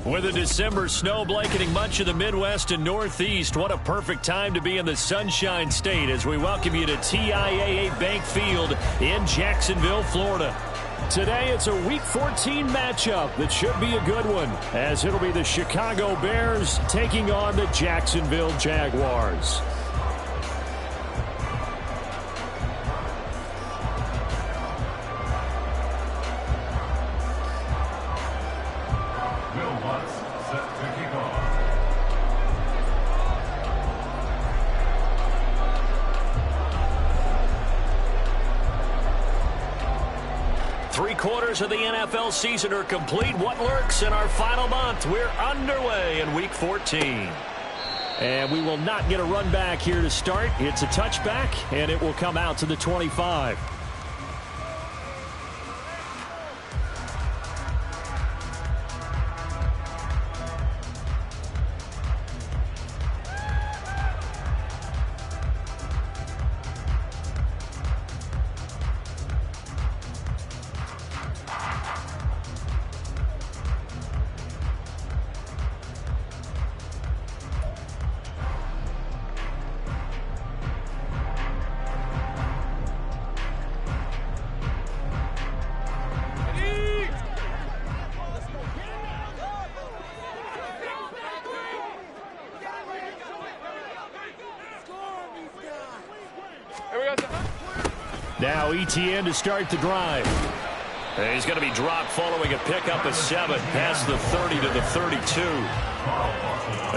With a December snow blanketing much of the Midwest and Northeast, what a perfect time to be in the Sunshine State as we welcome you to TIAA Bank Field in Jacksonville, Florida. Today, it's a Week 14 matchup that should be a good one, as it'll be the Chicago Bears taking on the Jacksonville Jaguars. Three-quarters of the NFL season are complete. What lurks in our final month? We're underway in Week 14. And we will not get a run back here to start. It's a touchback, and it will come out to the 25. Now ETN to start the drive. And he's going to be dropped following a pickup of 7 past the 30 to the 32.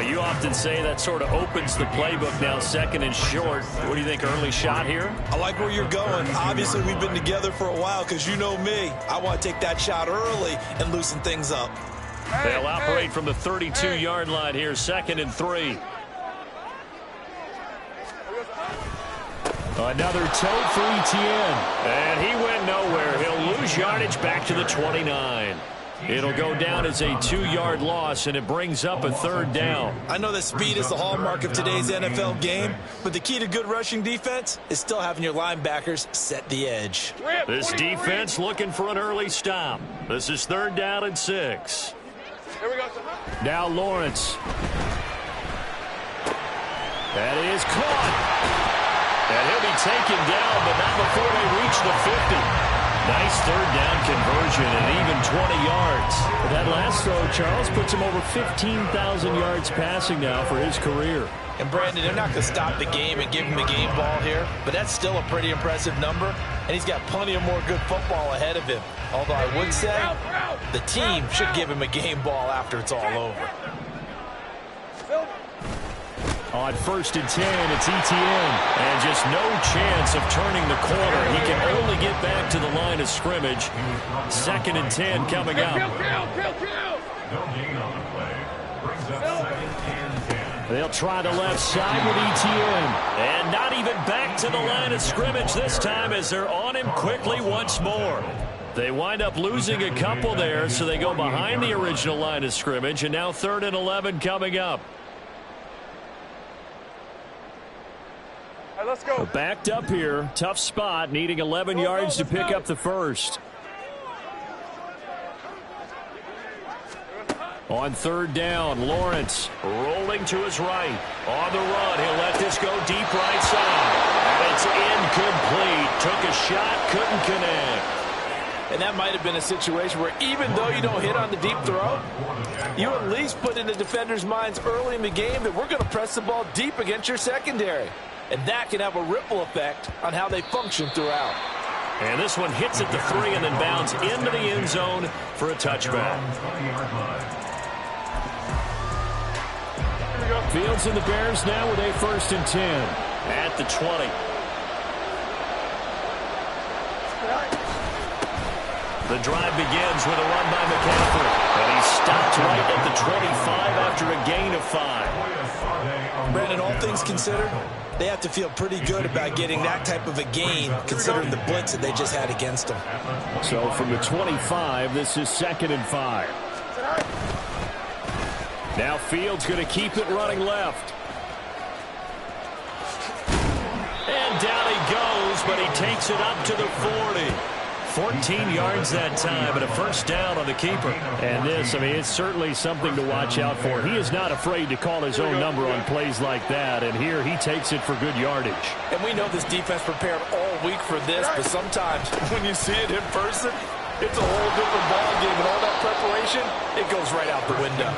You often say that sort of opens the playbook now, second and short. What do you think, early shot here? I like where you're going. Obviously, we've been together for a while because you know me. I want to take that shot early and loosen things up. They'll operate from the 32-yard line here, 2nd and 3. Another toe for ETN. And he went nowhere. He'll lose yardage back to the 29. It'll go down as a 2-yard loss, and it brings up a 3rd down. I know that speed is the hallmark of today's NFL game, but the key to good rushing defense is still having your linebackers set the edge. This defense looking for an early stop. This is 3rd down and 6. Now Lawrence. That is caught. And he'll be taken down, but not before they reach the 50. Nice 3rd down conversion and even 20 yards. That last throw, Charles, puts him over 15,000 yards passing now for his career. And, Brandon, they're not going to stop the game and give him the game ball here, but that's still a pretty impressive number, and he's got plenty of more good football ahead of him. Although I would say the team should give him a game ball after it's all over. On 1st and 10, it's ETN. And just no chance of turning the corner. He can only get back to the line of scrimmage. 2nd and 10 coming up. They'll try the left side with ETN. And not even back to the line of scrimmage this time as they're on him quickly once more. They wind up losing a couple there, so they go behind the original line of scrimmage. And now 3rd and 11 coming up. Let's go. Backed up here. Tough spot. Needing 11 yards to pick up the 1st. On 3rd down, Lawrence rolling to his right. On the run, he'll let this go deep right side. And it's incomplete. Took a shot, couldn't connect. And that might have been a situation where even though you don't hit on the deep throw, you at least put in the defender's minds early in the game that we're going to press the ball deep against your secondary. And that can have a ripple effect on how they function throughout. And this one hits at the 3 and then bounds into the end zone for a touchback. Fields and the Bears now with a 1st and 10 at the 20. The drive begins with a run by McCaffrey. And he's stopped right at the 25 after a gain of 5. Brandon, all things considered, they have to feel pretty good about getting that type of a gain considering the blitz that they just had against them. So from the 25, this is 2nd and 5. Now Fields going to keep it running left. And down he goes, but he takes it up to the 40. 14 yards that time, and a first down on the keeper. And this, I mean, it's certainly something to watch out for. He is not afraid to call his own number on plays like that, and here he takes it for good yardage. And we know this defense prepared all week for this, but sometimes when you see it in person, it's a whole different ball game, and all that preparation, it goes right out the window.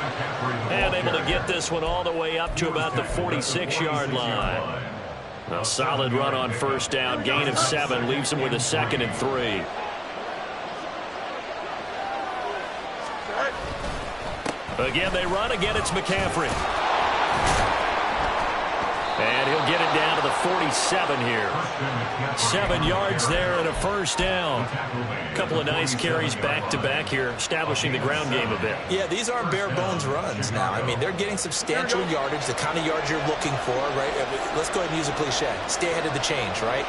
And able to get this one all the way up to about the 46-yard line. A solid run on first down, gain of 7, leaves him with a 2nd and 3. Again, they run. Again, it's McCaffrey. And he'll get it down to the 47 here. 7 yards there and a first down. A couple of nice carries back-to-back here, establishing the ground game a bit. Yeah, these aren't bare-bones runs now. I mean, they're getting substantial yardage, the kind of yards you're looking for, right? Let's go ahead and use a cliche. Stay ahead of the change, right?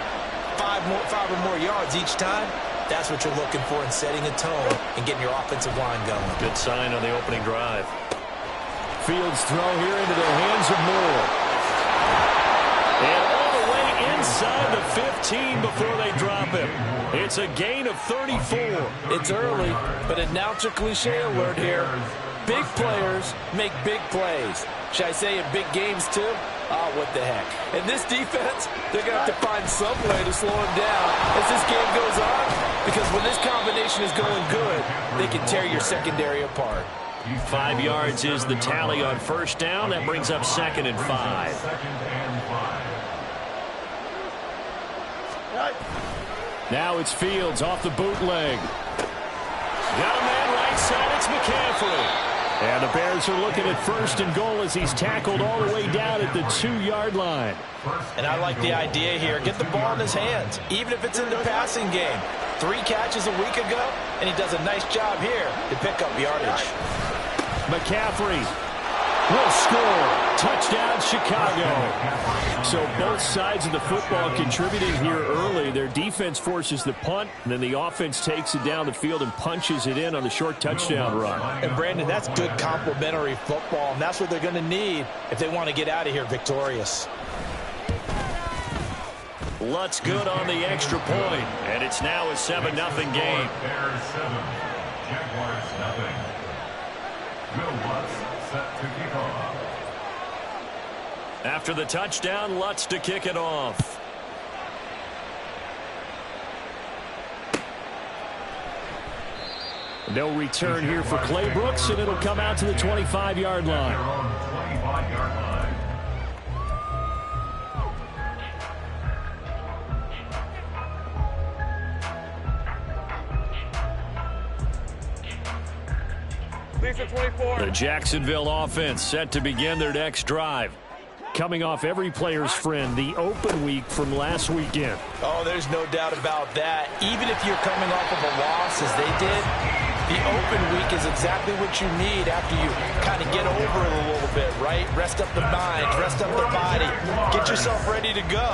5 or more yards each time. That's what you're looking for in setting a tone and getting your offensive line going. Good sign on the opening drive. Fields throw here into the hands of Moore. And all the way inside the 15 before they drop him. It's a gain of 34. It's early, but announcer cliche alert here. Big players make big plays. Should I say in big games too? Oh, what the heck. And this defense, they're going to have to find some way to slow him down as this game goes on, because when this combination is going good, they can tear your secondary apart. 5 yards is the tally on first down. That brings up 2nd and 5. Now it's Fields off the bootleg. Got a man right side. It's McCaffrey. And the Bears are looking at 1st and goal as he's tackled all the way down at the 2-yard line. And I like the idea here. Get the ball in his hands, even if it's in the passing game. 3 catches a week ago, and he does a nice job here to pick up yardage. McCaffrey will score. Touchdown, Chicago. So both sides of the football contributing here early. Their defense forces the punt, and then the offense takes it down the field and punches it in on the short touchdown run. And, Brandon, that's good complementary football, and that's what they're going to need if they want to get out of here victorious. Lutz good on the extra point, and it's now a 7-0 game. Bears 7, Jaguars 0. Will Lutz set to kick off. After the touchdown, Lutz to kick it off. No return here for Clay Brooks, and it'll come out to the 25-yard line. 25-yard line. The Jacksonville offense set to begin their next drive. Coming off every player's friend, the open week from last weekend. Oh, there's no doubt about that. Even if you're coming off of a loss as they did, the open week is exactly what you need after you kind of get over it a little bit, right? Rest up the mind, rest up the body, get yourself ready to go.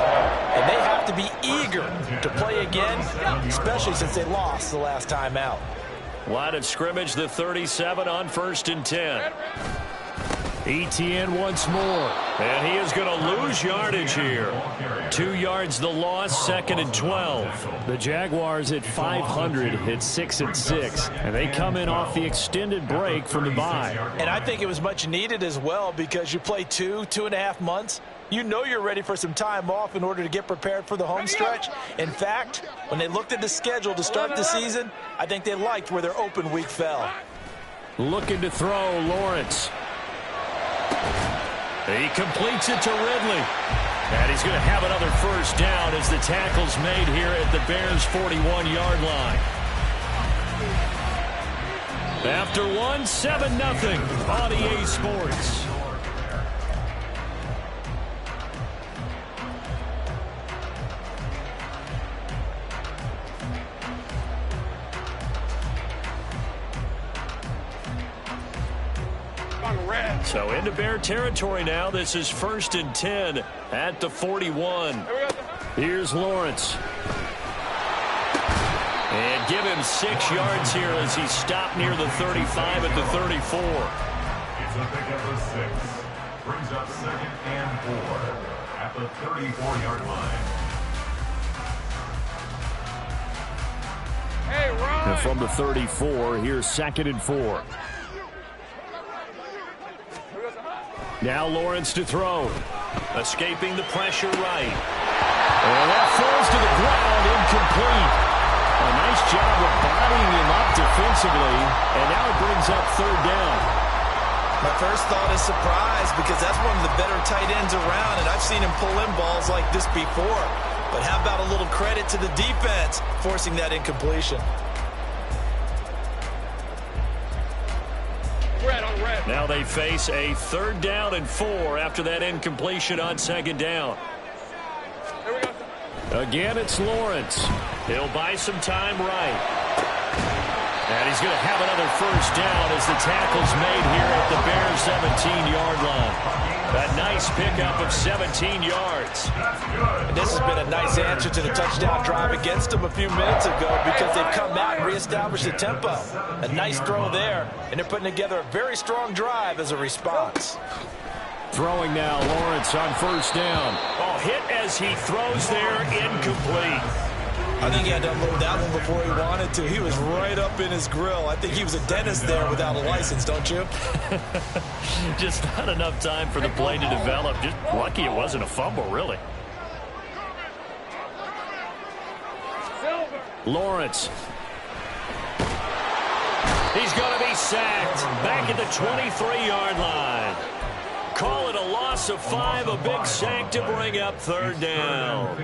And they have to be eager to play again, especially since they lost the last time out. Line of scrimmage, the 37 on 1st and 10. Etienne once more, and he is going to lose yardage here. 2 yards the loss, 2nd and 12. The Jaguars at 500 at 6 and 6, and they come in off the extended break from the bye. And I think it was much needed as well, because you play 2.5 months. You know you're ready for some time off in order to get prepared for the home stretch. In fact, when they looked at the schedule to start the season, I think they liked where their open week fell. Looking to throw, Lawrence. He completes it to Ridley. And he's going to have another first down as the tackle's made here at the Bears' 41-yard line. After 7-0 on EA Sports. So into Bear territory now. This is 1st and 10 at the 41. Here's Lawrence. And give him 6 yards here as he stopped near the 35 at the 34. It's a pickup of 6. Brings up 2nd and 4 at the 34-yard line. And from the 34, here's 2nd and 4. Now Lawrence to throw. Escaping the pressure right. And that falls to the ground, incomplete. A nice job of bodying him up defensively. And now it brings up 3rd down. My first thought is surprise, because that's one of the better tight ends around, and I've seen him pull in balls like this before. But how about a little credit to the defense forcing that incompletion? Now they face a 3rd down and 4 after that incompletion on 2nd down. Again, it's Lawrence. He'll buy some time right. And he's going to have another 1st down as the tackle's made here at the Bears' 17-yard line. A nice pickup of 17 yards. And this has been a nice answer to the touchdown drive against them a few minutes ago, because they've come out and reestablished the tempo. A nice throw there, and they're putting together a very strong drive as a response. Throwing now, Lawrence on 1st down. Oh, hit as he throws there, incomplete. I think he had to unload that one before he wanted to. He was right up in his grill. I think he was a dentist there without a license, don't you? Just not enough time for the play to develop. Just lucky it wasn't a fumble, really. Lawrence. He's going to be sacked back at the 23-yard line. Call it a loss of 5, a big sack to bring up 3rd down.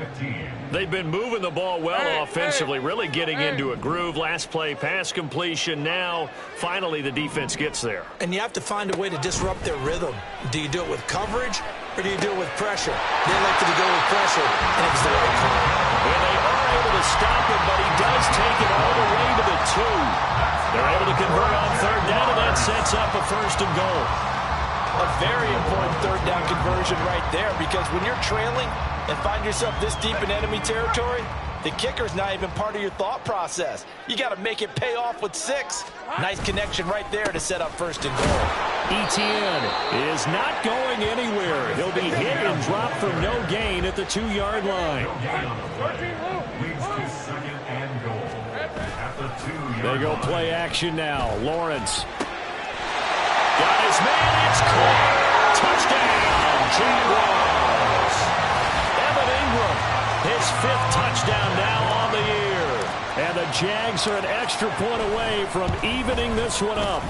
They've been moving the ball well offensively, really getting into a groove. Last play, pass completion. Now, finally, the defense gets there. And you have to find a way to disrupt their rhythm. Do you do it with coverage, or do you do it with pressure? They elected to go with pressure, and it was the right call. And they are able to stop him, but he does take it all the way to the 2. They're able to convert on 3rd down, and that sets up a 1st and goal. A very important 3rd down conversion right there, because when you're trailing and find yourself this deep in enemy territory, the kicker's not even part of your thought process. You got to make it pay off with 6. Nice connection right there to set up 1st and goal. Etienne is not going anywhere. He'll be hit and dropped for no gain at the 2-yard line. They go play action now. Lawrence. Got his man, it's caught. Touchdown, Jaguars. Evan Ingram, his 5th touchdown now on the year. And the Jags are an extra point away from evening this one up.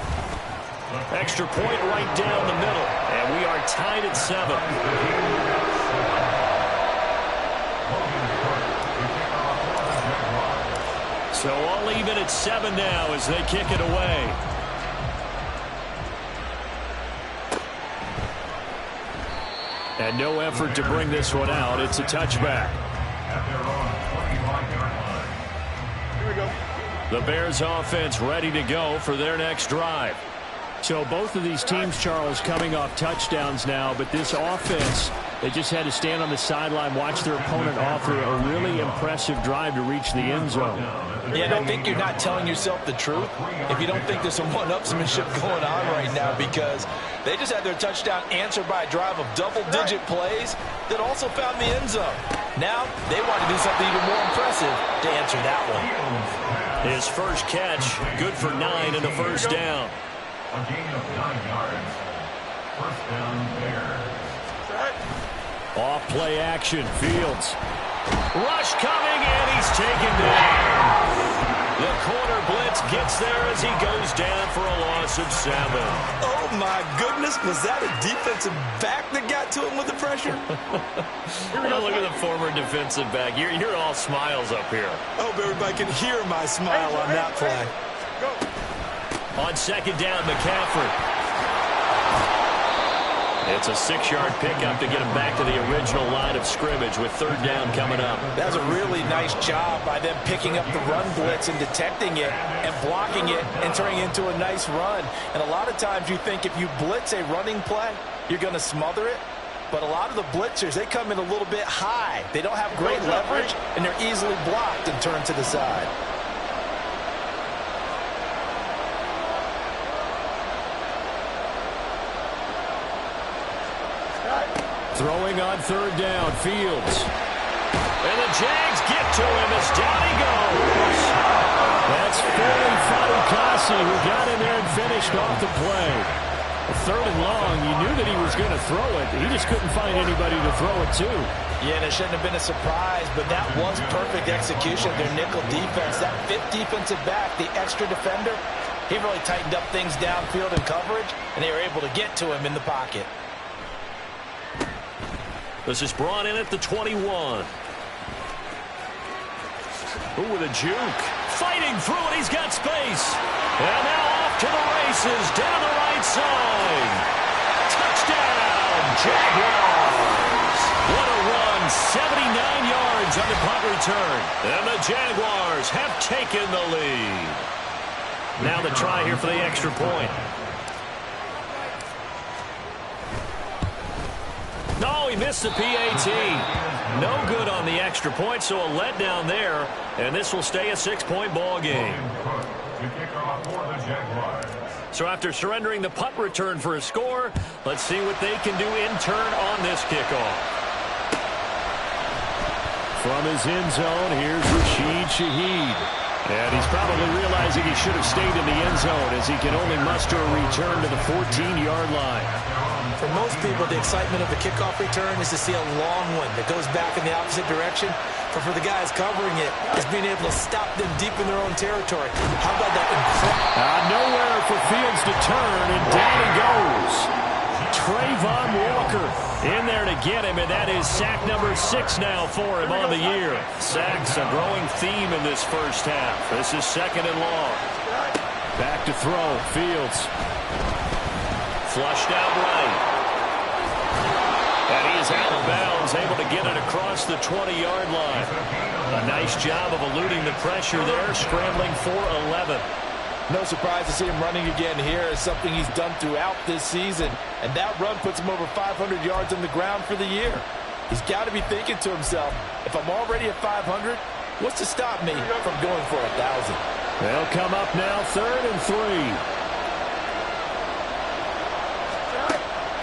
Extra point right down the middle, and we are tied at 7. So all even at 7 now as they kick it away. And no effort to bring this one out. It's a touchback. Here we go. The Bears offense ready to go for their next drive. So both of these teams, Charles, coming off touchdowns now, but this offense, they just had to stand on the sideline, watch their opponent offer a really impressive drive to reach the end zone. Yeah, and I think you're not telling yourself the truth if you don't think there's some one-upsmanship going on right now, because they just had their touchdown answered by a drive of double-digit plays that also found the end zone. Now they want to do something even more impressive to answer that one. His first catch, good for 9 and a 1st down. A gain of 9 yards. 1st down Bears. Off play action, Fields. Rush coming, and he's taken down. The corner blitz gets there as he goes down for a loss of 7. Oh, my goodness. Was that a defensive back that got to him with the pressure? Look at the former defensive back. You're all smiles up here. I hope everybody can hear my smile on that play. On 2nd down, McCaffrey. It's a 6-yard pickup to get him back to the original line of scrimmage with 3rd down coming up. That was a really nice job by them picking up the run blitz and detecting it and blocking it and turning it into a nice run. And a lot of times you think if you blitz a running play, you're going to smother it. But a lot of the blitzers, they come in a little bit high. They don't have great leverage, and they're easily blocked and turned to the side. Throwing on 3rd down, Fields. And the Jags get to him as down he goes. That's 4 Massey, who got in there and finished off the play. Third and long, you knew that he was going to throw it. He just couldn't find anybody to throw it to. Yeah, and it shouldn't have been a surprise, but that was perfect execution of their nickel defense. That fifth defensive back, the extra defender, he really tightened up things downfield in coverage, and they were able to get to him in the pocket. This is brought in at the 21. Ooh, with a juke. Fighting through it, he's got space. And now off to the races, down the right side. Touchdown, Jaguars. What a run, 79 yards on the punt return. And the Jaguars have taken the lead. Now the try here for the extra point. No, he missed the PAT. No good on the extra point, so a letdown there. And this will stay a 6-point ball game. So after surrendering the punt return for a score, let's see what they can do in turn on this kickoff. From his end zone, here's Rashid Shaheed. And he's probably realizing he should have stayed in the end zone as he can only muster a return to the 14-yard line. For most people, the excitement of the kickoff return is to see a long one that goes back in the opposite direction. But for the guys covering it, is being able to stop them deep in their own territory. How about that incredible? Nowhere for Fields to turn, and down he goes. Trayvon Walker in there to get him, and that is sack number 6 now for him on the year. Sacks, a growing theme in this first half. This is 2nd and long. Back to throw, Fields. Flushed out right. And he is out of bounds, able to get it across the 20-yard line. A nice job of eluding the pressure there, scrambling for 11. No surprise to see him running again here. It's something he's done throughout this season. And that run puts him over 500 yards on the ground for the year. He's got to be thinking to himself, if I'm already at 500, what's to stop me from going for 1,000? They'll come up now, 3rd and 3.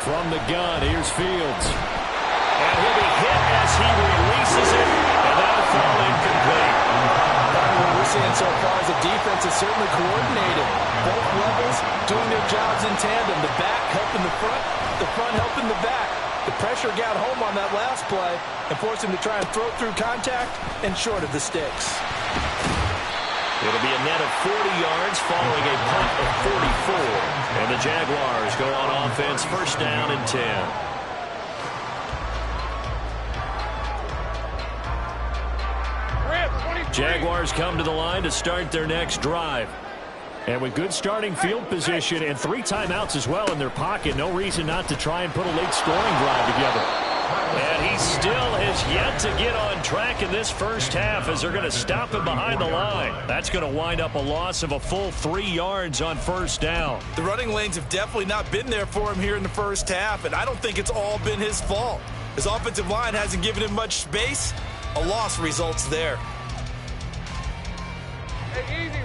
From the gun, here's Fields. And he'll be hit as he releases it, and that'll fall incomplete. What we're seeing so far is the defense is certainly coordinated. Both levels doing their jobs in tandem. The back helping the front helping the back. The pressure got home on that last play and forced him to try and throw through contact and short of the sticks. It'll be a net of 40 yards following a punt of 44. And the Jaguars go on offense, 1st down and 10. Jaguars come to the line to start their next drive. And with good starting field position and 3 timeouts as well in their pocket, no reason not to try and put a late scoring drive together. And he still has yet to get on track in this first half as they're going to stop him behind the line. That's going to wind up a loss of a full 3 yards on 1st down. The running lanes have definitely not been there for him here in the first half, and I don't think it's all been his fault. His offensive line hasn't given him much space. A loss results there.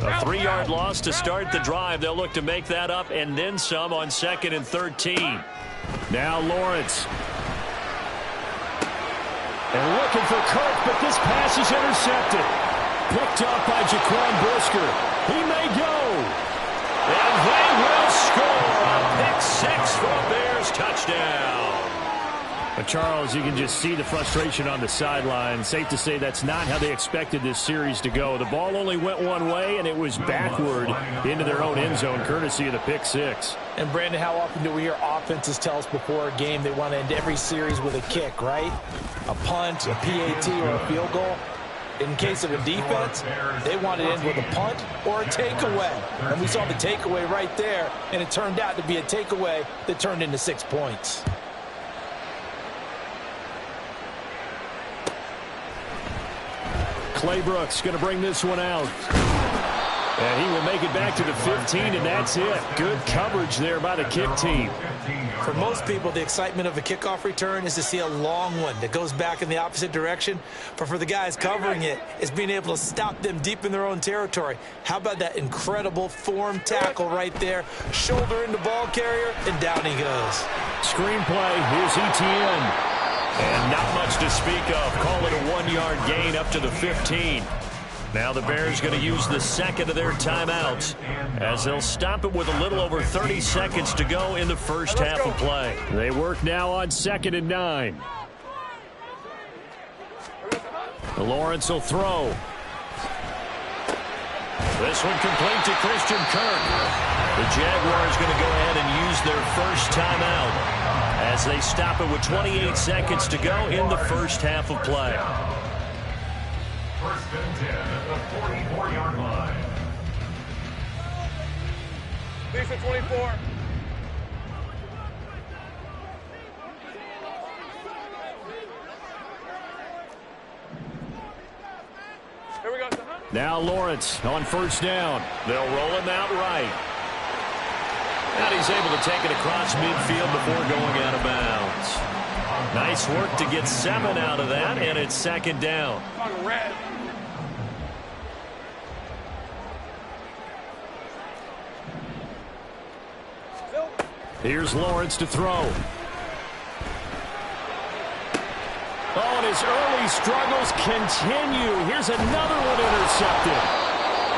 A 3-yard loss to start the drive. They'll look to make that up and then some on 2nd and 13. Now Lawrence. And looking for Kirk, but this pass is intercepted. Picked up by Jaquan Brisker. He may go. And they will score. A pick 6 for a Bears touchdown. But Charles, you can just see the frustration on the sideline. Safe to say that's not how they expected this series to go. The ball only went one way, and it was backward into their own end zone, courtesy of the pick 6. And, Brandon, how often do we hear offenses tell us before a game they want to end every series with a kick, right? A punt, a PAT, or a field goal. In case of a defense, they want to end with a punt or a takeaway. And we saw the takeaway right there, and it turned out to be a takeaway that turned into 6 points. Clay Brooks going to bring this one out. And he will make it back to the 15, and that's it. Good coverage there by the kick team. For most people, the excitement of a kickoff return is to see a long one that goes back in the opposite direction. But for the guys covering it, is being able to stop them deep in their own territory. How about that incredible form tackle right there? Shoulder into ball carrier, and down he goes. Screenplay, here's ETN. And not much to speak of. Call it a 1-yard gain up to the 15. Now the Bears going to use the second of their timeouts as they'll stop it with a little over 30 seconds to go in the first half of play. They work now on 2nd and 9. Lawrence will throw. This one complete to Christian Kirk. The Jaguars going to go ahead and use their first timeout as they stop it with 28 seconds to go in the first half of play. 1st and 10 at the 44-yard line. Decent 24. Here we go. Now Lawrence on 1st down. They'll roll him out right. And he's able to take it across midfield before going out of bounds. Nice work to get 7 out of that, and it's 2nd down. Red. Here's Lawrence to throw. Oh, and his early struggles continue. Here's another one intercepted.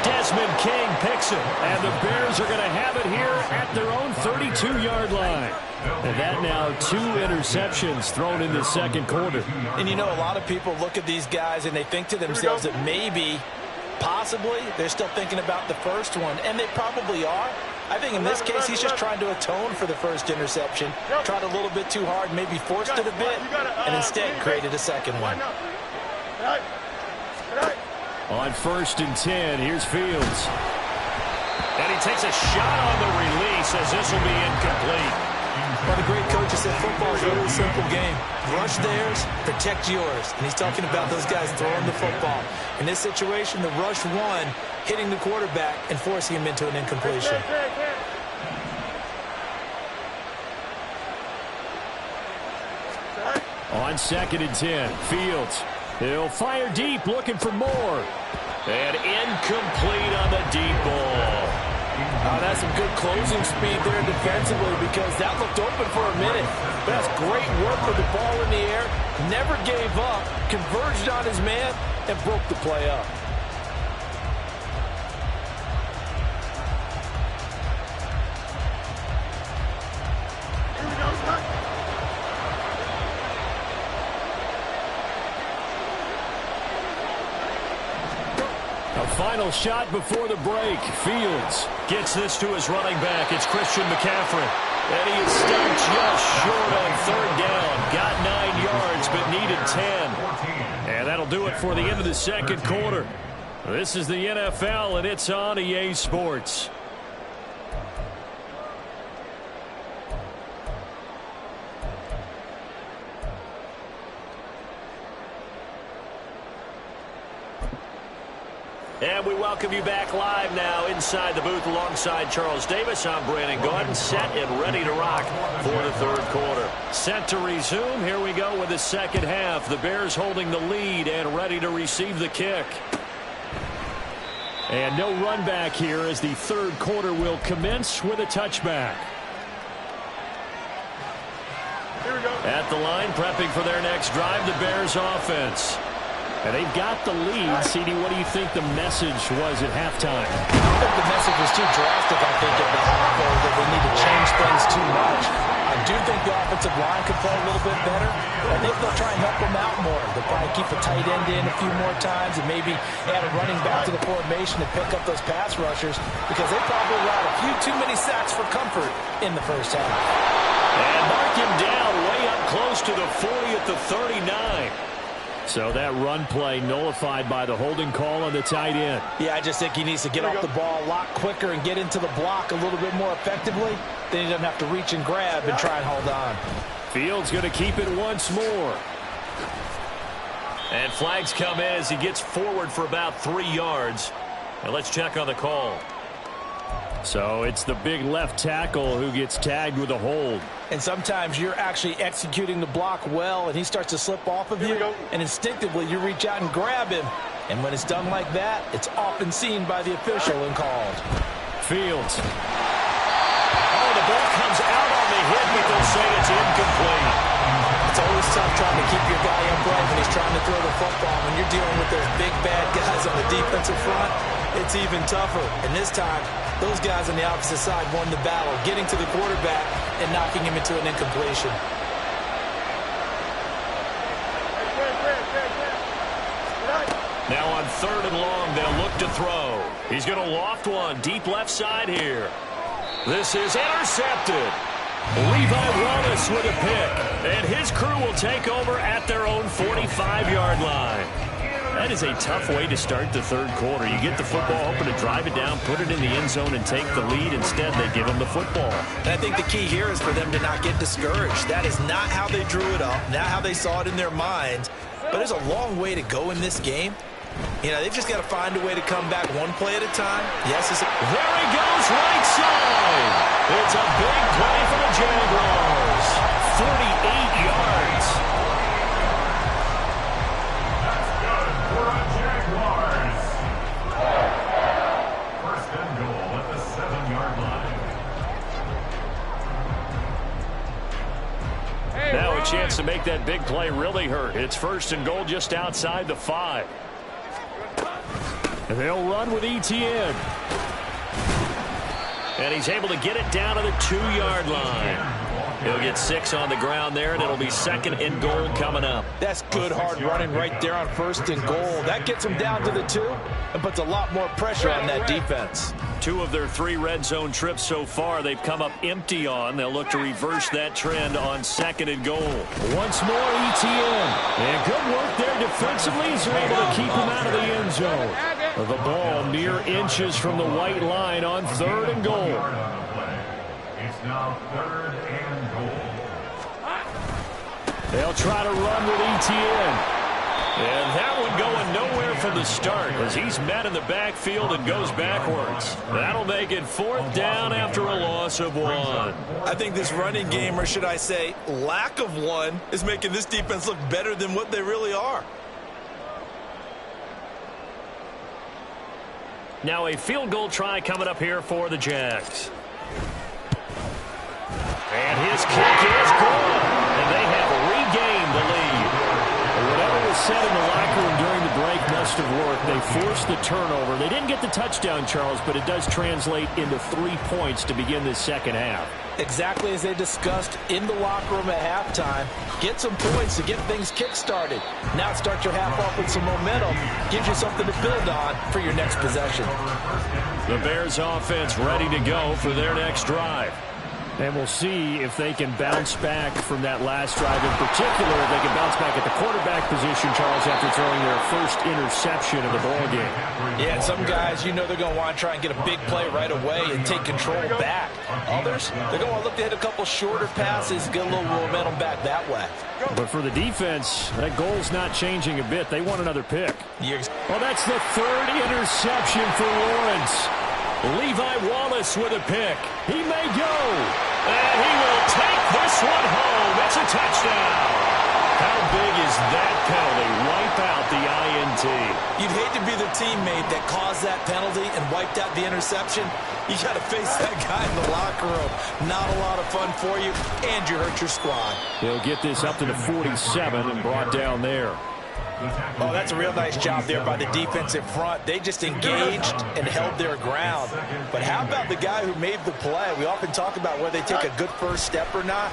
Desmond King picks it, and the Bears are going to have it here at their own 32-yard line. And that now 2 interceptions thrown in the second quarter. And you know, a lot of people look at these guys and they think to themselves that maybe, possibly, they're still thinking about the first one, and they probably are. I think in this case, he's just trying to atone for the first interception. Tried a little bit too hard, maybe forced it a bit, and instead created a second one. On 1st and 10, here's Fields. And he takes a shot on the release as this will be incomplete. Well, the great coach has said football is a really simple game. Rush theirs, protect yours. And he's talking about those guys throwing the football. In this situation, the rush one, hitting the quarterback and forcing him into an incompletion. On 2nd and 10, Fields. He'll fire deep, looking for more. And incomplete on the deep ball. That's some good closing speed there defensively because that looked open for a minute. But that's great work with the ball in the air. Never gave up, converged on his man, and broke the play up. Final shot before the break. Fields gets this to his running back. It's Christian McCaffrey. And he is stopped just short on 3rd down. Got 9 yards, but needed 10. And that'll do it for the end of the second quarter. This is the NFL, and it's on EA Sports. And we welcome you back live now inside the booth alongside Charles Davis. I'm Brandon Gordon, set and ready to rock for the 3rd quarter. Set to resume. Here we go with the second half. The Bears holding the lead and ready to receive the kick. And no run back here as the 3rd quarter will commence with a touchback. Here we go. At the line, prepping for their next drive, the Bears offense. And they've got the lead. CD, what do you think the message was at halftime? I don't think the message was too drastic, I think, at the half, or that they need to change things too much. I do think the offensive line could play a little bit better. I think they'll try and help them out more. They'll probably keep a tight end in a few more times and maybe add a running back to the formation to pick up those pass rushers because they probably allowed a few too many sacks for comfort in the first half. And mark him down way up close to the 40 at the 39. So that run play nullified by the holding call on the tight end. Yeah, I just think he needs to get off the ball a lot quicker and get into the block a little bit more effectively. Then he doesn't have to reach and grab and try and hold on. Fields going to keep it once more. And flags come in as he gets forward for about 3 yards. Now let's check on the call. So it's the big left tackle who gets tagged with a hold. And sometimes you're actually executing the block well, and he starts to slip off of you, and instinctively you reach out and grab him. And when it's done like that, it's often seen by the official and called. Fields. Oh, the ball comes out on the hit, but they'll say it's incomplete. It's always tough trying to keep your guy upright when he's trying to throw the football. When you're dealing with those big, bad guys on the defensive front, it's even tougher. And this time, those guys on the opposite side won the battle, getting to the quarterback and knocking him into an incompletion. Now on 3rd and long, they'll look to throw. He's going to loft one deep left side here. This is intercepted. Levi Wallace with a pick. And his crew will take over at their own 45-yard line. That is a tough way to start the 3rd quarter. You get the football, hoping to drive it down, put it in the end zone, and take the lead. Instead, they give them the football. And I think the key here is for them to not get discouraged. That is not how they drew it up, not how they saw it in their minds. But there's a long way to go in this game. You know, they've just got to find a way to come back one play at a time. Yes, there he goes, right side. It's a big play for the Jaguars. 48 yards. That's good for the Jaguars. 1st and goal at the 7-yard line. Now a chance to make that big play really hurt. It's 1st and goal just outside the 5. And they'll run with Etienne. And he's able to get it down to the 2-yard line. He'll get 6 on the ground there, and it'll be 2nd and goal coming up. That's good hard running right there on 1st and goal. That gets them down to the 2 and puts a lot more pressure on that defense. 2 of their 3 red zone trips so far they've come up empty on. They'll look to reverse that trend on 2nd and goal. Once more Etienne. And good work there defensively as they're able to keep him out of the end zone. The ball mere inches from the white line on 3rd and goal. It's now 3rd and goal. They'll try to run with Etienne. And that one going nowhere from the start as he's met in the backfield and goes backwards. That'll make it 4th down after a loss of 1. I think this running game, or should I say lack of one, is making this defense look better than what they really are. Now a field goal try coming up here for the Jags. And his kick is good. And they have regained the lead. Whatever was said in the locker room during the break must have worked. They forced the turnover. They didn't get the touchdown, Charles, but it does translate into 3 points to begin this 2nd half. Exactly as they discussed in the locker room at halftime. Get some points to get things kick-started. Now start your half off with some momentum. Gives you something to build on for your next possession. The Bears offense ready to go for their next drive. And we'll see if they can bounce back from that last drive. In particular, if they can bounce back at the quarterback position, Charles, after throwing their first interception of the ballgame. Yeah, and some guys, you know they're going to want to try and get a big play right away and take control back. Others, they're going to look to hit a couple shorter passes, get a little momentum back that way. But for the defense, that goal's not changing a bit. They want another pick. Well, that's the 3rd interception for Lawrence. Levi Wallace with a pick. He may go. And he will take this one home. It's a touchdown. How big is that penalty? Wipe out the INT. You'd hate to be the teammate that caused that penalty and wiped out the interception. You got to face that guy in the locker room. Not a lot of fun for you, and you hurt your squad. They'll get this up to the 47 and brought down there. Oh, that's a real nice job there by the defensive front. They just engaged and held their ground. But how about the guy who made the play? We often talk about whether they take a good first step or not.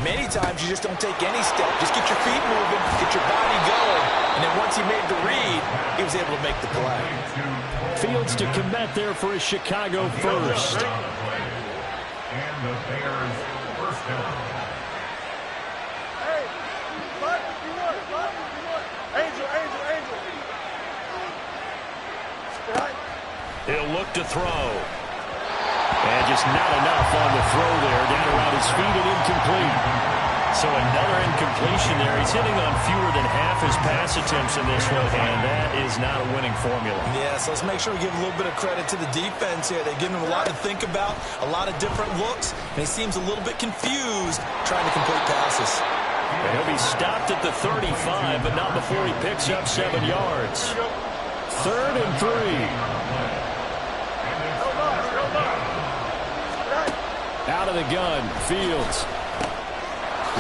Many times you just don't take any step. Just get your feet moving, get your body going. And then once he made the read, he was able to make the play. Fields to commit there for his Chicago first. And the Bears first down. He'll look to throw. And just not enough on the throw there. Down around his feet and incomplete. So another incompletion there. He's hitting on fewer than half his pass attempts in this one, and that is not a winning formula. Yeah, so let's make sure we give a little bit of credit to the defense here. They've given him a lot to think about, a lot of different looks, and he seems a little bit confused trying to complete passes. And he'll be stopped at the 35, but not before he picks up 7 yards. 3rd and 3. Out of the gun, Fields.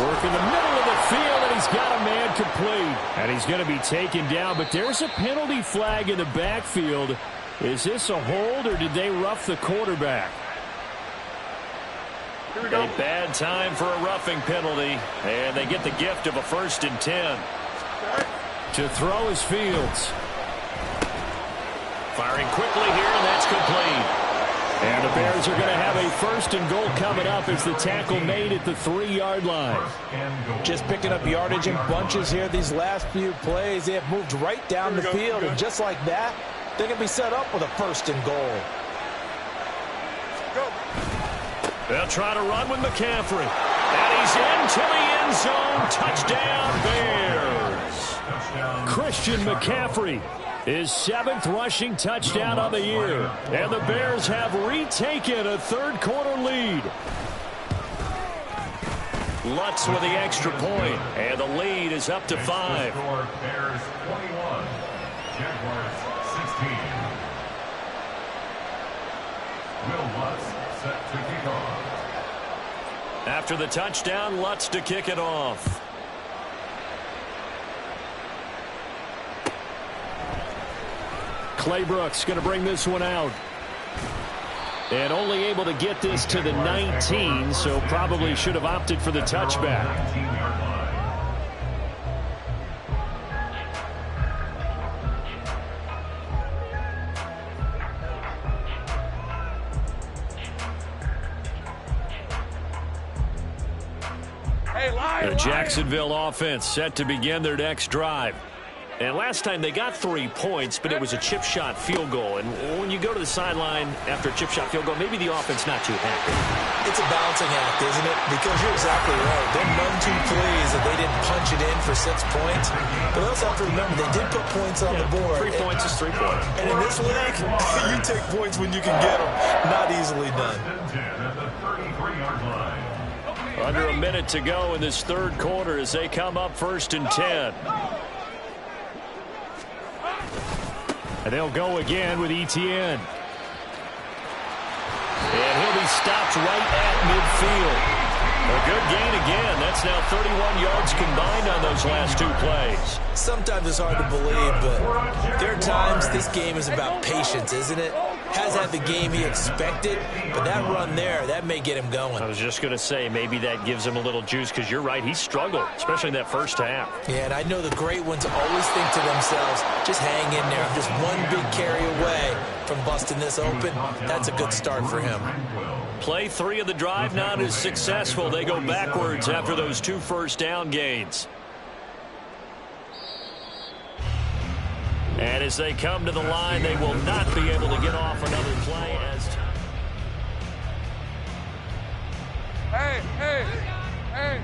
Work in the middle of the field, and he's got a man complete. And he's going to be taken down, but there's a penalty flag in the backfield. Is this a hold, or did they rough the quarterback? Here we go. A bad time for a roughing penalty, and they get the gift of a 1st and 10. To throw is Fields. Firing quickly here, and that's complete. And the Bears are going to have a 1st and goal coming up as the tackle made at the 3-yard line. Just picking up yardage in bunches here these last few plays. They have moved right down the field, and just like that, they're going to be set up with a 1st and goal. They'll try to run with McCaffrey. And he's into the end zone. Touchdown, Bears. Christian McCaffrey, his 7th rushing touchdown on the year. And the Bears have retaken a 3rd-quarter lead. Lutz with the extra point, and the lead is up to 5. Bears 21, Jaguars 16. Will Lutz set to kick off. After the touchdown, Lutz to kick it off. Claybrooks going to bring this one out. And only able to get this to the 19, so probably should have opted for the touchback. 19-yard line. Hey, The Jacksonville offense set to begin their next drive. And last time they got 3 points, but it was a chip shot field goal. And when you go to the sideline after a chip shot field goal, maybe the offense not too happy. It's a balancing act, isn't it? Because you're exactly right. There are none too plays that they didn't punch it in for 6 points. But they also have to remember they did put points on the board. 3 points is 3 points. And in this league, you take points when you can get them. Not easily done. 10 at the 33-yard line. Under a minute to go in this 3rd quarter as they come up 1st and 10. And they'll go again with Etienne. And he'll be stopped right at midfield. A good gain again. That's now 31 yards combined on those last 2 plays. Sometimes it's hard to believe, but there are times this game is about patience, isn't it? Has had the game he expected, but that run there, that may get him going. I was just going to say, maybe that gives him a little juice, because you're right, he struggled, especially in that first half. Yeah, and I know the great ones always think to themselves, just hang in there. I'm just one big carry away from busting this open. That's a good start for him. Play 3 of the drive not as successful. They go backwards after those 2 first down gains. And as they come to the line, they will not be able to get off another play as Hey, hey, hey.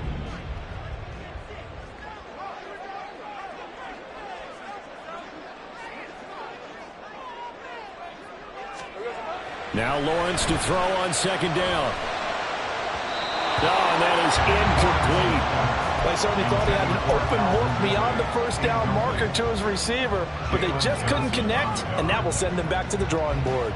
now Lawrence to throw on 2nd down. Oh, and that is incomplete. They certainly thought he had an open look beyond the first down marker to his receiver, but they just couldn't connect, and that will send them back to the drawing board.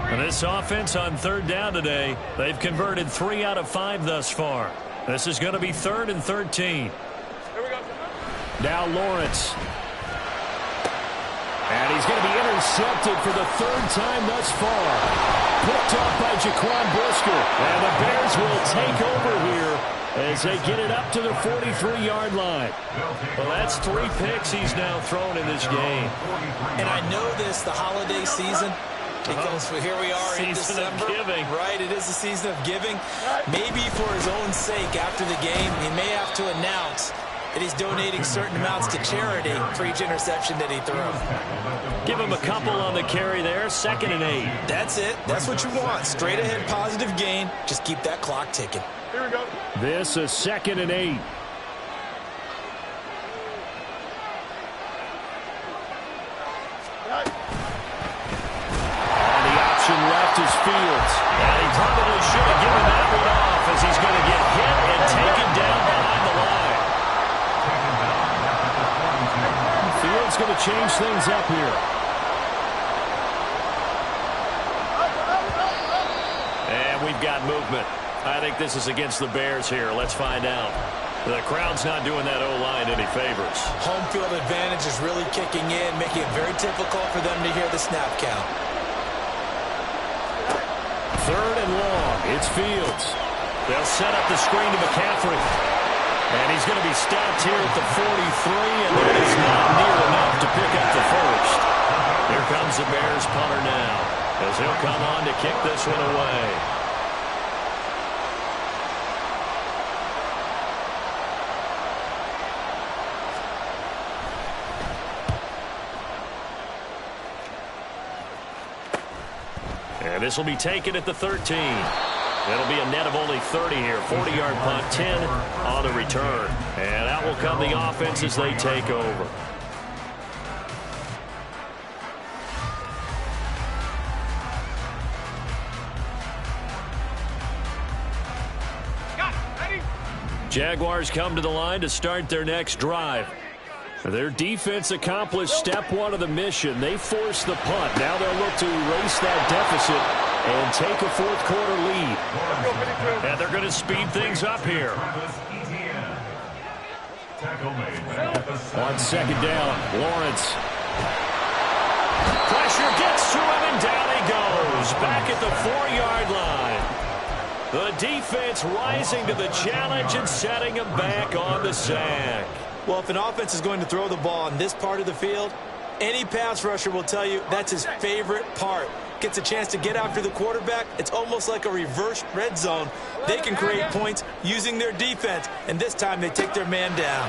And this offense on 3rd down today, they've converted 3 out of 5 thus far. This is going to be 3rd and 13. Here we go. Now Lawrence. And he's going to be intercepted for the 3rd time thus far. Picked off by Jaquan Brisker. And the Bears will take over here as they get it up to the 43-yard line. Well, that's 3 picks he's now thrown in this game. And I know this, the holiday season, because here we are in December. Season of giving. Right, it is the season of giving. Maybe for his own sake after the game, he may have to announce that he's donating certain amounts to charity for each interception that he throws. Give him a couple on the carry there. 2nd and 8. That's it. That's what you want. Straight ahead positive gain. Just keep that clock ticking. Here we go. This is 2nd and 8. And the option left is Fields. And he probably should have given that one off as he's going to get hit and taken down behind the line. Fields going to change things up here. we've got movement. I think this is against the Bears here. Let's find out. The crowd's not doing that O-line any favors. Home field advantage is really kicking in, making it very difficult for them to hear the snap count. 3rd and long. It's Fields. They'll set up the screen to McCaffrey. And he's going to be stopped here at the 43, and that is not near enough to pick up the first. Here comes the Bears punter now, as he'll come on to kick this one away. And this will be taken at the 13. That'll be a net of only 30 here. 40-yard punt, 10 on the return. And out will come the offense as they take over. Jaguars come to the line to start their next drive. Their defense accomplished step 1 of the mission. They forced the punt. Now they'll look to erase that deficit and take a 4th quarter lead. And they're going to speed things up here. On 2nd down, Lawrence. Pressure gets to him, and down he goes. Back at the 4-yard line. The defense rising to the challenge and setting him back on the sack. Well, if an offense is going to throw the ball in this part of the field, any pass rusher will tell you that's his favorite part. Gets a chance to get after the quarterback. It's almost like a reverse red zone. They can create points using their defense, and this time they take their man down.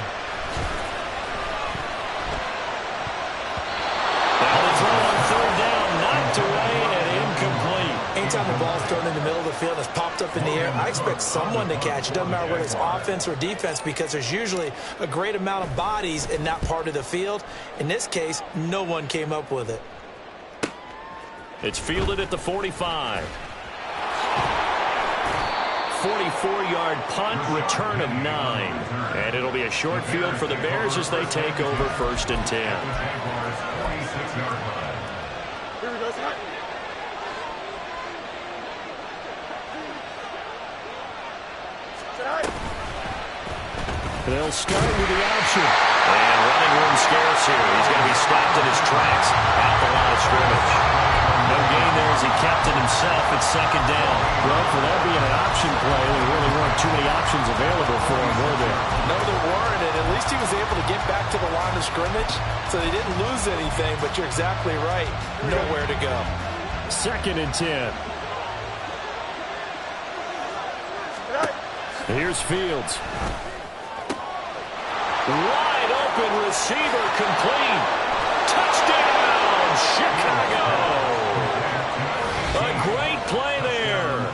Now the throw on 3rd down, knocked away and incomplete. Anytime the ball's thrown in the middle of the field and it's popped up in the air, I expect someone to catch it. Doesn't matter whether it's offense or defense, because there's usually a great amount of bodies in that part of the field. In this case, no one came up with it. It's fielded at the 45. 44-yard punt, return of 9. And it'll be a short field for the Bears as they take over 1st and 10. They'll start with the option. And running room scarce here. He's going to be stopped in his tracks at the line of scrimmage. No gain there as he kept it himself at 2nd down. Well, for that being an option play, there really weren't too many options available for him, were there? No, there weren't, and at least he was able to get back to the line of scrimmage, so they didn't lose anything, but you're exactly right. Nowhere to go. 2nd and 10. Here's Fields. Wide open receiver, complete. Touchdown, Chicago. A great play there.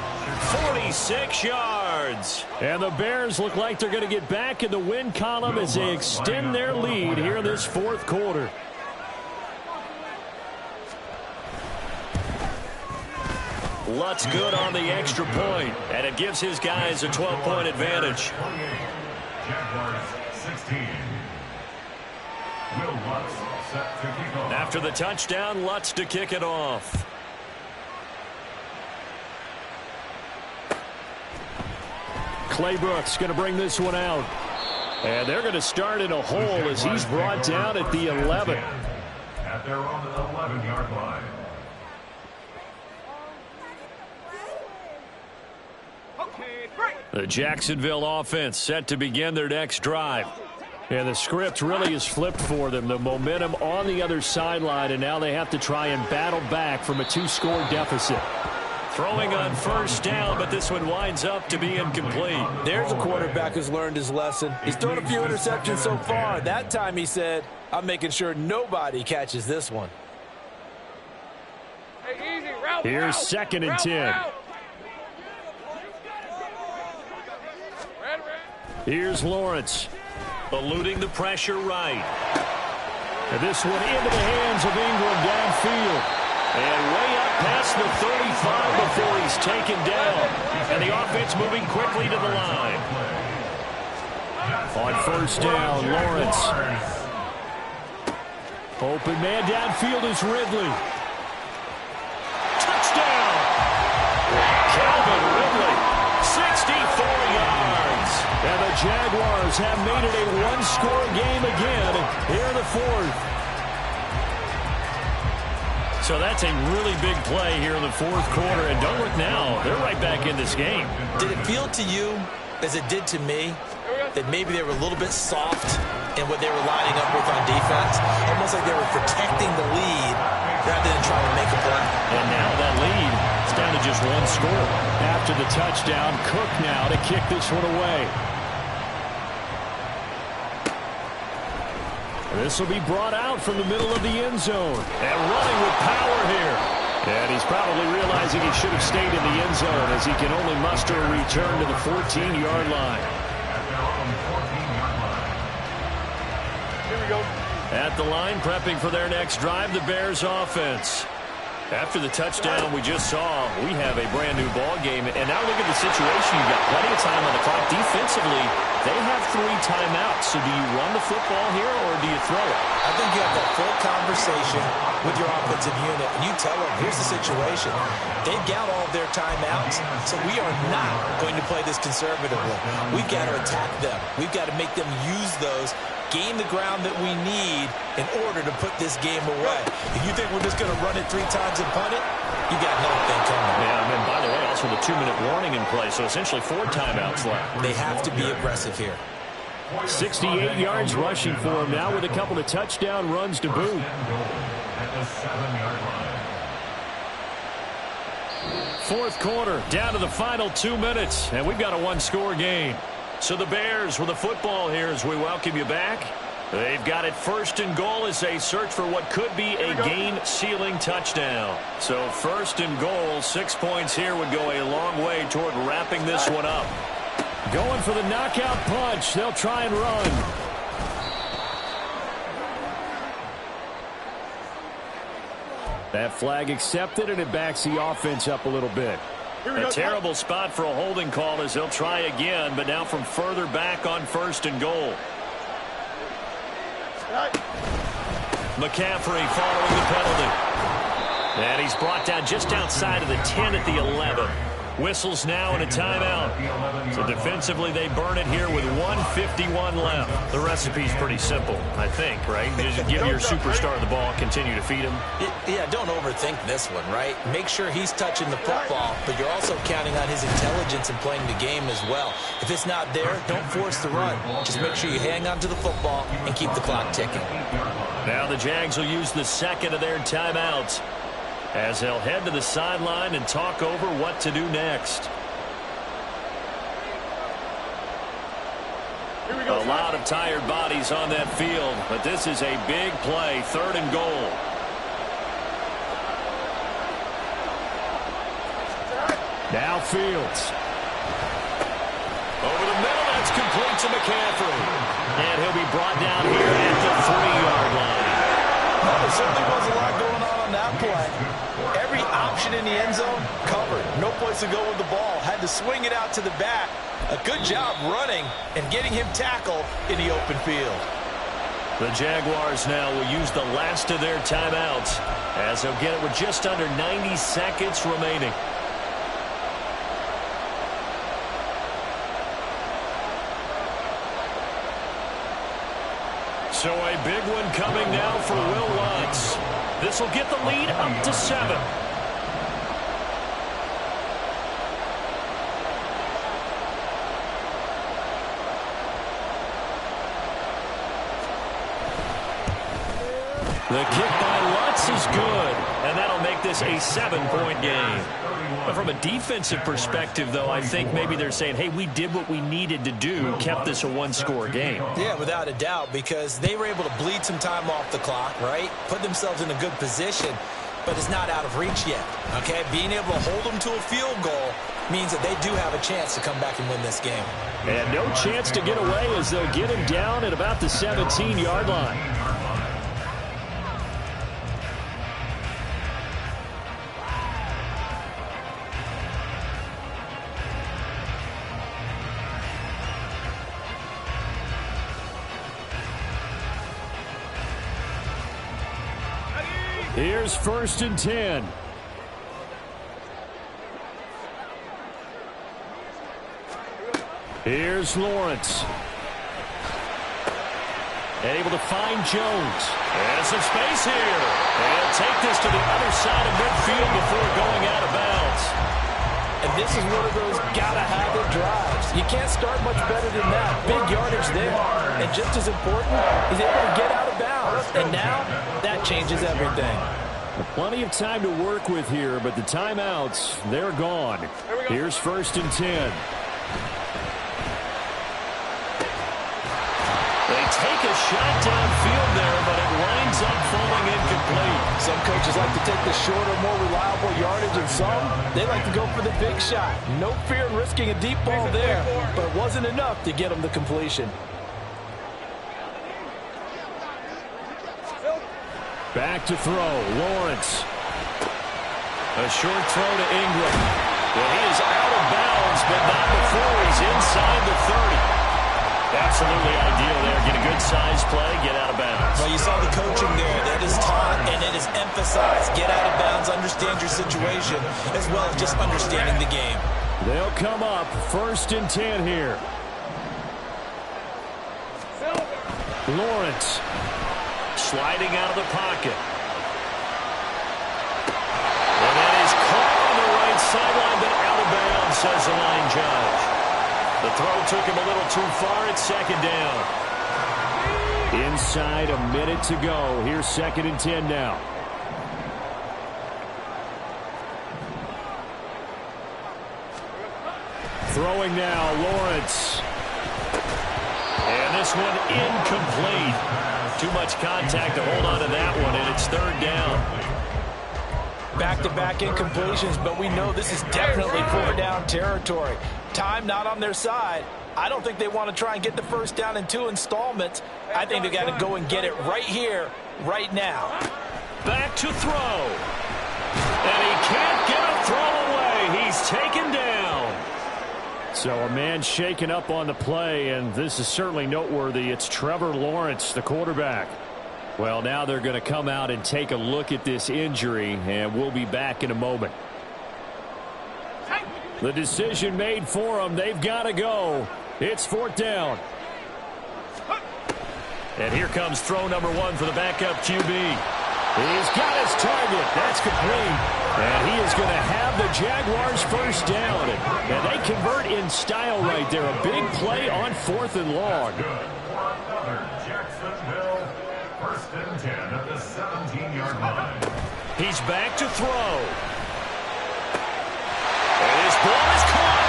46 yards. And the Bears look like they're going to get back in the win column as they extend their lead here in this 4th quarter. Lutz good on the extra point, and it gives his guys a 12-point advantage. Jaguars 16. Will Lutz set to kick off. After the touchdown, Lutz to kick it off. Claybrooks going to bring this one out. And they're going to start in a hole as he's brought down at the 11. At their own 11-yard line. The Jacksonville offense set to begin their next drive. And the script really is flipped for them. The momentum on the other sideline, and now they have to try and battle back from a 2-score deficit. Throwing on 1st down, but this one winds up to be incomplete. There's a quarterback who's learned his lesson. He's thrown a few interceptions so far. That time he said, I'm making sure nobody catches this one. Hey, easy, route, Here's 2nd and 10. Here's Lawrence, eluding the pressure right. And this one into the hands of Ingram downfield. And way up past the 35 before he's taken down. And the offense moving quickly to the line. On 1st down, Lawrence. Open man downfield is Ridley. Touchdown! Calvin Ridley And the Jaguars have made it a one-score game again here in the fourth. So that's a really big play here in the fourth quarter. And don't look now. They're right back in this game. Did it feel to you, as it did to me, that maybe they were a little bit soft in what they were lining up with on defense? Almost like they were protecting the lead rather than trying to make a play. And now that lead is down to just one score. After the touchdown, Cook now to kick this one away. This will be brought out from the middle of the end zone. And running with power here. And he's probably realizing he should have stayed in the end zone as he can only muster a return to the 14-yard line. Here we go. At the line, prepping for their next drive, the Bears offense. After the touchdown we just saw, we have a brand-new ball game. And now look at the situation. You've got plenty of time on the clock. Defensively, they have 3 timeouts. So do you run the football here or do you throw it? I think you have that full conversation with your offensive unit, and you tell them, here's the situation. They've got all of their timeouts, so we are not going to play this conservatively. We've got to attack them. We've got to make them use those, gain the ground that we need in order to put this game away. If you think we're just going to run it 3 times and punt it, you got another thing coming. Yeah, and by the way, also the 2-minute warning in play, so essentially 4 timeouts left. They have to be aggressive here. 68 yards rushing for him now with a couple of touchdown runs to boot. At the 7-yard line. Fourth quarter, down to the final 2 minutes, and we've got a one-score game. So the Bears with the football here as we welcome you back. They've got it first and goal as they search for what could be a game-sealing touchdown. So first and goal, 6 points here would go a long way toward wrapping this one up. Going for the knockout punch. They'll try and run. That flag accepted, and it backs the offense up a little bit. A terrible spot for a holding call as they'll try again, but now from further back on first and goal. McCaffrey following the penalty. And he's brought down just outside of the 10 at the 11. Whistles now and a timeout. So defensively they burn it here with 1:51 left. The recipe's pretty simple, I think, right? Just give your superstar the ball, continue to feed him. Yeah, don't overthink this one, right? Make sure he's touching the football, but you're also counting on his intelligence in playing the game as well. If it's not there, don't force the run. Just make sure you hang on to the football and keep the clock ticking. Now the Jags will use the second of their timeouts as they'll head to the sideline and talk over what to do next. A lot of tired bodies on that field, but this is a big play, third and goal. Now Fields. Over the middle, that's complete to McCaffrey. And he'll be brought down here at the 3-yard line. Well, there certainly was a lot going on that play. Every option in the end zone covered. No place to go with the ball. Had to swing it out to the back. A good job running and getting him tackled in the open field. The Jaguars now will use the last of their timeouts as they'll get it with just under 90 seconds remaining. So a big one coming now for Will Lutz. This will get the lead up to 7. The kick by Lutz is good, and that'll make this a 7-point game. But from a defensive perspective, though, I think maybe they're saying, hey, we did what we needed to do, kept this a one-score game. Yeah, without a doubt, because they were able to bleed some time off the clock, right? Put themselves in a good position, but it's not out of reach yet, okay? Being able to hold them to a field goal means that they do have a chance to come back and win this game. And no chance to get away as they'll get him down at about the 17-yard line. Here's first and 10. Here's Lawrence. Able to find Jones. And some space here. They'll take this to the other side of midfield before going out of bounds. And this is one of those gotta-have-it drives. You can't start much better than that. Big yardage there. And just as important, he's able to get out of bounds. And now, that changes everything. Plenty of time to work with here, but the timeouts, they're gone. Here's 1st and 10. They take a shot downfield there, but it winds up falling incomplete. Some coaches like to take the shorter, more reliable yardage, and some, they like to go for the big shot. No fear in risking a deep ball there, but it wasn't enough to get them the completion. Back to throw, Lawrence. A short throw to Ingram. Well, he is out of bounds, but not before he's inside the 30. Absolutely ideal there. Get a good size play, get out of bounds. Well, you saw the coaching there. That is taught and it is emphasized. Get out of bounds, understand your situation, as well as just understanding the game. They'll come up 1st and 10 here. Lawrence sliding out of the pocket. And that is caught on the right sideline, but out of bounds, says the line judge. The throw took him a little too far. It's 2nd down. Inside a minute to go. Here's 2nd and 10 now. Throwing now, Lawrence. And this one incomplete. Too much contact to hold on to that one, and it's 3rd down. Back-to-back incompletions, but we know this is definitely 4th-down territory. Time not on their side. I don't think they want to try and get the 1st down in 2 installments. I think they got to go and get it right here, right now. Back to throw. And he can't get a throw away. He's taken down. So a man shaken up on the play, and this is certainly noteworthy. It's Trevor Lawrence, the quarterback. Well, now they're going to come out and take a look at this injury, and we'll be back in a moment. The decision made for them. They've got to go. It's 4th down. And here comes throw number 1 for the backup QB. He's got his target. That's complete. And he is going to have the Jaguars 1st down. And they convert in style right there. A big play on 4th and long. Good for another Jacksonville 1st and 10 at the 17-yard line. He's back to throw. And his ball is caught.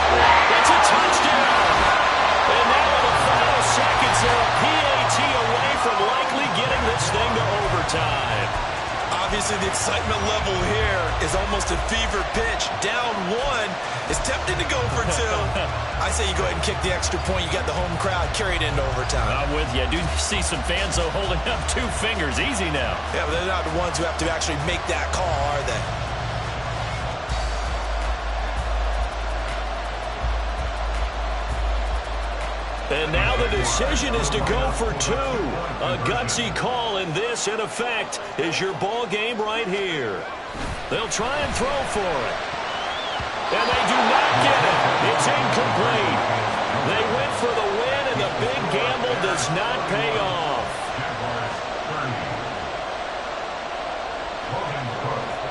It's a touchdown. And now in the final seconds, they're a PAT away from likely getting this thing to overtime. Obviously, the excitement level here is almost a fever pitch. Down 1 is tempting to go for 2. I say you go ahead and kick the extra point. You got the home crowd carried into overtime. I'm with you. I do see some fans, though, holding up 2 fingers. Easy now. Yeah, but they're not the ones who have to actually make that call, are they? And now the decision is to go for 2. A gutsy call, and this, in effect, is your ball game right here. They'll try and throw for it. And they do not get it. It's incomplete. They went for the win, and the big gamble does not pay off.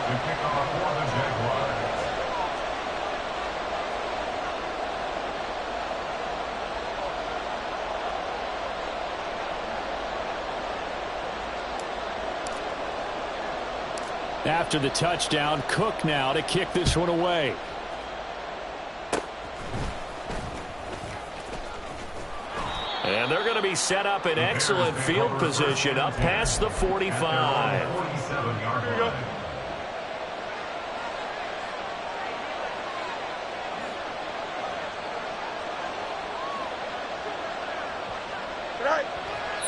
To kick off for the Jaguars. After the touchdown, Cook now to kick this one away. And they're going to be set up in excellent field position up past the 45. 47-yard line.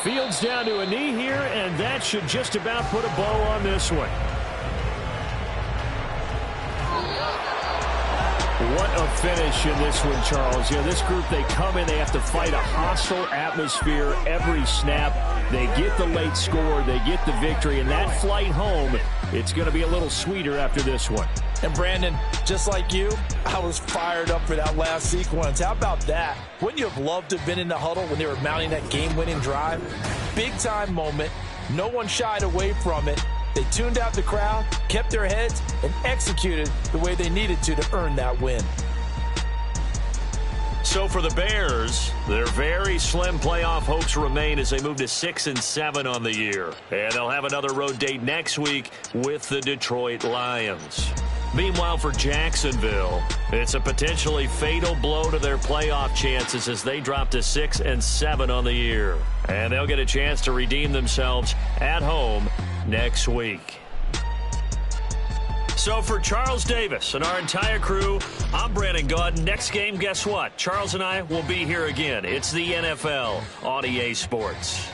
Fields down to a knee here, and that should just about put a bow on this one. What a finish in this one, Charles. You know, this group, they come in, they have to fight a hostile atmosphere every snap. They get the late score, they get the victory, and that flight home, it's going to be a little sweeter after this one. And Brandon, just like you, I was fired up for that last sequence. How about that? Wouldn't you have loved to have been in the huddle when they were mounting that game-winning drive? Big-time moment. No one shied away from it. They tuned out the crowd, kept their heads, and executed the way they needed to earn that win. So for the Bears, their very slim playoff hopes remain as they move to 6-7 on the year. And they'll have another road date next week with the Detroit Lions. Meanwhile, for Jacksonville, it's a potentially fatal blow to their playoff chances as they drop to 6-7 on the year. And they'll get a chance to redeem themselves at home next week. So for Charles Davis and our entire crew, I'm Brandon Gaudin. Next game, guess what? Charles and I will be here again. It's the NFL on EA Sports.